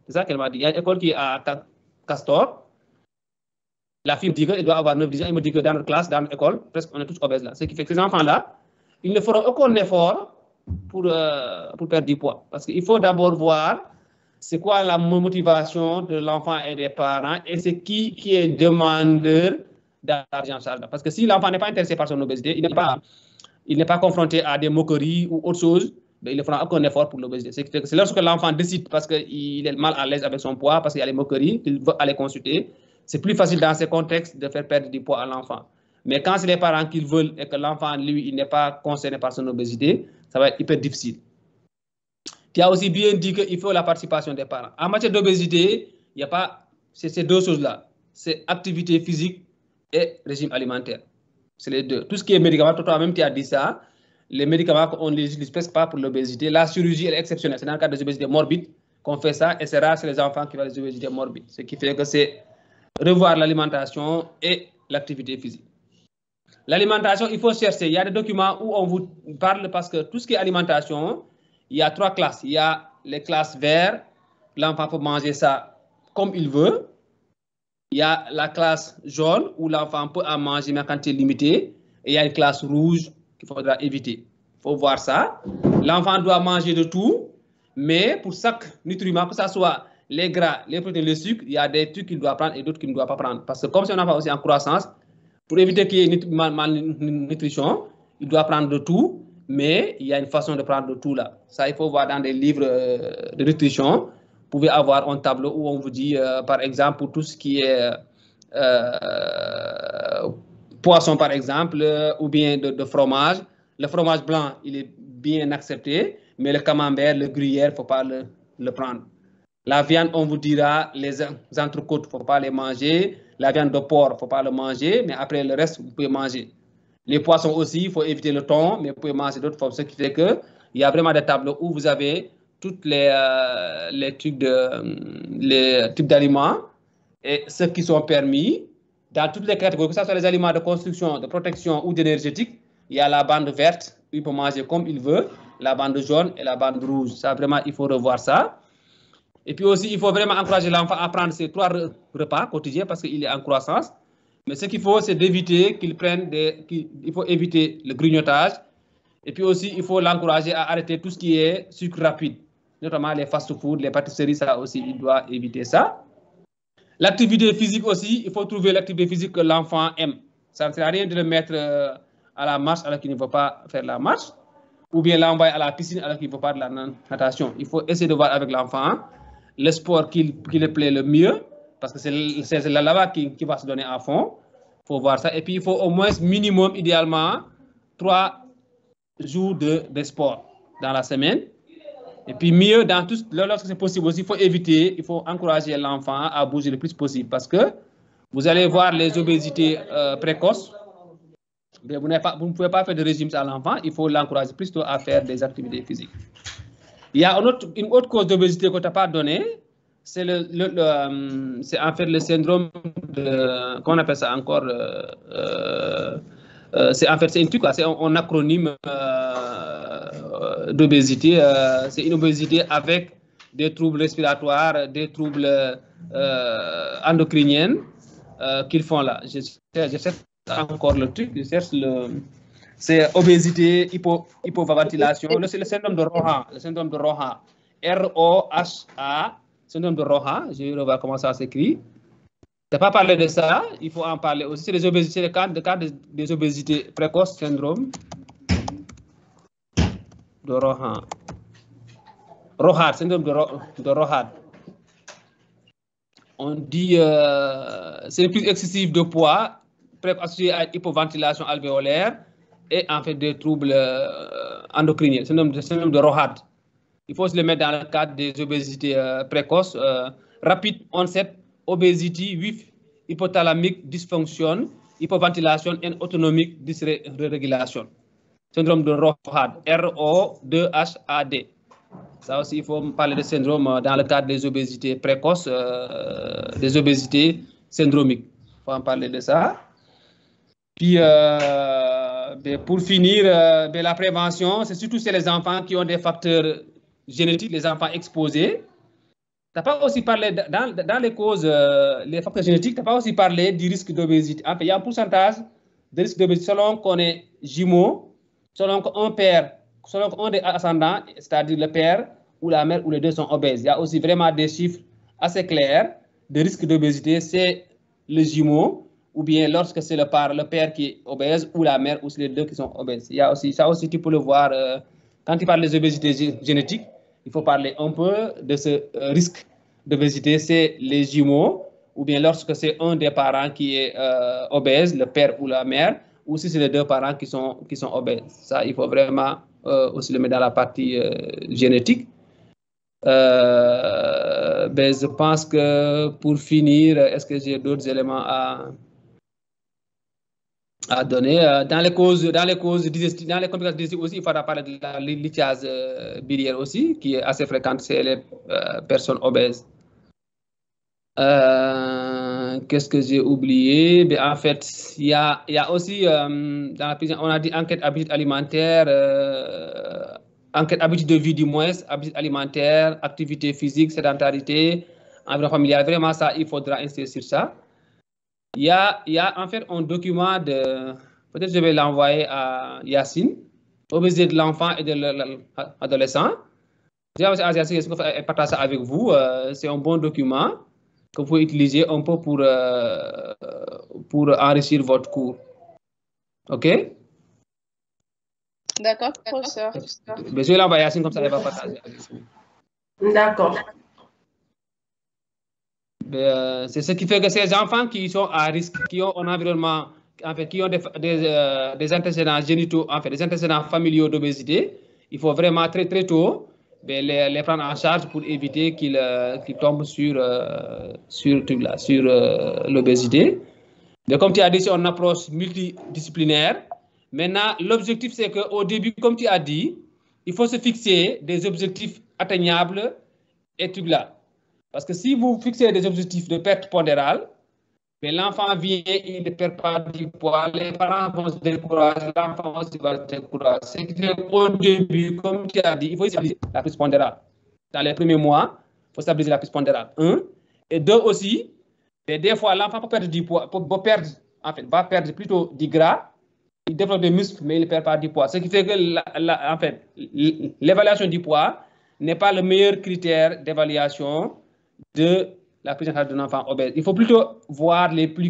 C'est ça qu'elle m'a dit. Il y a une école qui est à Castor. La fille me dit qu'elle doit avoir 9-10 ans. Elle me dit que dans notre classe, dans notre école, presque on est tous obèses là. Ce qui fait que ces enfants-là, ils ne feront aucun effort pour perdre du poids. Parce qu'il faut d'abord voir c'est quoi la motivation de l'enfant et des parents et c'est qui est demandeur d'argent. Parce que si l'enfant n'est pas intéressé par son obésité, il n'est pas confronté à des moqueries ou autre chose, ben il ne fera aucun effort pour l'obésité. C'est lorsque l'enfant décide parce qu'il est mal à l'aise avec son poids, parce qu'il y a les moqueries, qu'il veut aller consulter, c'est plus facile dans ces contextes de faire perdre du poids à l'enfant. Mais quand c'est les parents qui veulent et que l'enfant, lui, il n'est pas concerné par son obésité, ça va être hyper difficile. Tu as aussi bien dit qu'il faut la participation des parents. En matière d'obésité, il n'y a pas ces deux choses-là. C'est activité physique et régime alimentaire. C'est les deux. Tout ce qui est médicament, toi-même tu as dit ça, les médicaments, on ne les utilise presque pas pour l'obésité. La chirurgie, elle est exceptionnelle. C'est dans le cas des obésités morbides qu'on fait ça et c'est rare, c'est les enfants qui ont les obésités morbides. Ce qui fait que c'est revoir l'alimentation et l'activité physique. L'alimentation, il faut chercher. Il y a des documents où on vous parle parce que tout ce qui est alimentation, il y a 3 classes. Il y a les classes vertes, l'enfant peut manger ça comme il veut. Il y a la classe jaune où l'enfant peut en manger mais en quantité limitée. Et il y a une classe rouge qu'il faudra éviter. Il faut voir ça. L'enfant doit manger de tout, mais pour chaque nutriment, que ce soit les gras, les protéines, les sucres, il y a des trucs qu'il doit prendre et d'autres qu'il ne doit pas prendre. Parce que comme c'est un enfant aussi en croissance, pour éviter qu'il y ait une malnutrition, il doit prendre de tout, mais il y a une façon de prendre de tout là. Ça, il faut voir dans des livres de nutrition. Vous pouvez avoir un tableau où on vous dit, par exemple, pour tout ce qui est poisson, par exemple, ou bien de fromage. Le fromage blanc, il est bien accepté, mais le camembert, le gruyère, il ne faut pas le prendre. La viande, on vous dira, les entrecôtes, il ne faut pas les manger. La viande de porc, il ne faut pas le manger, mais après le reste, vous pouvez manger. Les poissons aussi, il faut éviter le thon, mais vous pouvez manger d'autres formes. Ce qui fait qu'il y a vraiment des tableaux où vous avez toutes les types d'aliments et ceux qui sont permis. Dans toutes les catégories, que ce soit les aliments de construction, de protection ou d'énergétique, il y a la bande verte, il peut manger comme il veut, la bande jaune et la bande rouge. Ça, vraiment, il faut revoir ça. Et puis aussi, il faut vraiment encourager l'enfant à prendre ses 3 repas quotidiens parce qu'il est en croissance. Mais ce qu'il faut, c'est d'éviter qu'il prenne il faut éviter le grignotage. Et puis aussi, il faut l'encourager à arrêter tout ce qui est sucre rapide, notamment les fast-food, les pâtisseries, ça aussi, il doit éviter ça. L'activité physique aussi, il faut trouver l'activité physique que l'enfant aime. Ça ne sert à rien de le mettre à la marche alors qu'il ne veut pas faire la marche, ou bien l'envoyer à la piscine alors qu'il ne veut pas de la natation. Il faut essayer de voir avec l'enfant le sport qui le plaît le mieux, parce que c'est là-bas qui va se donner à fond. Il faut voir ça. Et puis, il faut au moins minimum, idéalement, 3 jours de sport dans la semaine. Et puis, mieux, lorsque c'est possible aussi, il faut éviter, il faut encourager l'enfant à bouger le plus possible, parce que vous allez voir les obésités précoces. Mais vous ne pouvez pas faire de régime à l'enfant, il faut l'encourager plutôt à faire des activités physiques. Il y a une autre cause d'obésité qu'on t'a pas donnée, c'est en fait le syndrome de, comment on appelle ça encore, c'est en fait c'est un acronyme d'obésité, c'est une obésité avec des troubles respiratoires, des troubles endocriniens qu'ils font là. Je cherche encore le truc, je cherche c'est obésité, hypoventilation, c'est le syndrome de Rohan, le syndrome de Rohan, R-O-H-A, syndrome de Rohan, je vais revoir comment ça s'écrit. Je n'ai pas parlé de ça, il faut en parler aussi. C'est les obésités, le cas des obésités précoces, syndrome de Rohan. Rohan, syndrome de Rohan. On dit c'est une prise excessive de poids associée à hypoventilation alvéolaire et en fait des troubles endocriniens, syndrome de Rohan. Il faut se le mettre dans le cadre des obésités précoces, rapide onset, obésité, vif, hypothalamique, dysfonction, hypoventilation et autonomique, dysrégulation. Syndrome de Rohan, R-O-2-H-A-D. Ça aussi, il faut parler de syndrome dans le cadre des obésités précoces, des obésités syndromiques. Il faut en parler de ça. Puis, pour finir, la prévention, c'est surtout chez les enfants qui ont des facteurs génétiques, les enfants exposés. n'as pas aussi parlé, dans les causes, les facteurs génétiques, tu n'as pas aussi parlé du risque d'obésité. En fait, il y a un pourcentage de risque d'obésité selon qu'on est jumeau, selon qu'un père, selon qu'un des ascendants, c'est-à-dire le père ou la mère ou les deux sont obèses. Il y a aussi vraiment des chiffres assez clairs de risque d'obésité. C'est le jumeau, ou bien lorsque c'est le père qui est obèse, ou la mère, ou c'est les deux qui sont obèses. Il y a aussi, ça aussi, tu peux le voir, quand tu parles des obésités génétiques, il faut parler un peu de ce risque d'obésité, c'est les jumeaux, ou bien lorsque c'est un des parents qui est obèse, le père ou la mère, ou si c'est les deux parents qui sont obèses. Ça, il faut vraiment aussi le mettre dans la partie génétique. Ben, je pense que pour finir, est-ce que j'ai d'autres éléments à donner? Dans les complications digestives aussi, il faudra parler de la lithiase biliaire aussi, qui est assez fréquente chez les personnes obèses. Qu'est-ce que j'ai oublié? Ben, en fait, il y a aussi, dans la prison, on a dit enquête habitude alimentaire, enquête habitude de vie du moins, habitude alimentaire, activité physique, sédentarité, environnement familial. Vraiment, ça, il faudra insister sur ça. Il y a en fait un document de, peut-être je vais l'envoyer à Yacine, obésité de l'enfant et de l'adolescent. Je vais partager ça avec vous. C'est un bon document que vous pouvez utiliser un peu pour enrichir votre cours. OK? D'accord, professeur. Je vais l'envoyer à Yacine, comme ça, elle va partager avec vous. D'accord. C'est ce qui fait que ces enfants qui sont à risque, qui ont un environnement, en fait, qui ont des antécédents génitaux, en fait, des antécédents familiaux d'obésité, il faut vraiment très, très tôt les prendre en charge pour éviter qu'ils tombent sur l'obésité. Mais comme tu as dit, c'est une approche multidisciplinaire. Maintenant, l'objectif, c'est qu'au début, comme tu as dit, il faut se fixer des objectifs atteignables et tout là. Parce que si vous fixez des objectifs de perte pondérale, l'enfant vient, il ne perd pas du poids, les parents vont se décourager, l'enfant aussi va se décourager. C'est qu'au début, comme tu as dit, il faut stabiliser la prise pondérale. Dans les premiers mois, il faut stabiliser la prise pondérale. 1. Et 2 aussi, des fois, l'enfant peut perdre du poids, va perdre plutôt du gras, il développe des muscles, mais il ne perd pas du poids. Ce qui fait que, en fait, l'évaluation du poids n'est pas le meilleur critère d'évaluation de la prise en charge d'un enfant obèse. Il faut plutôt voir les plus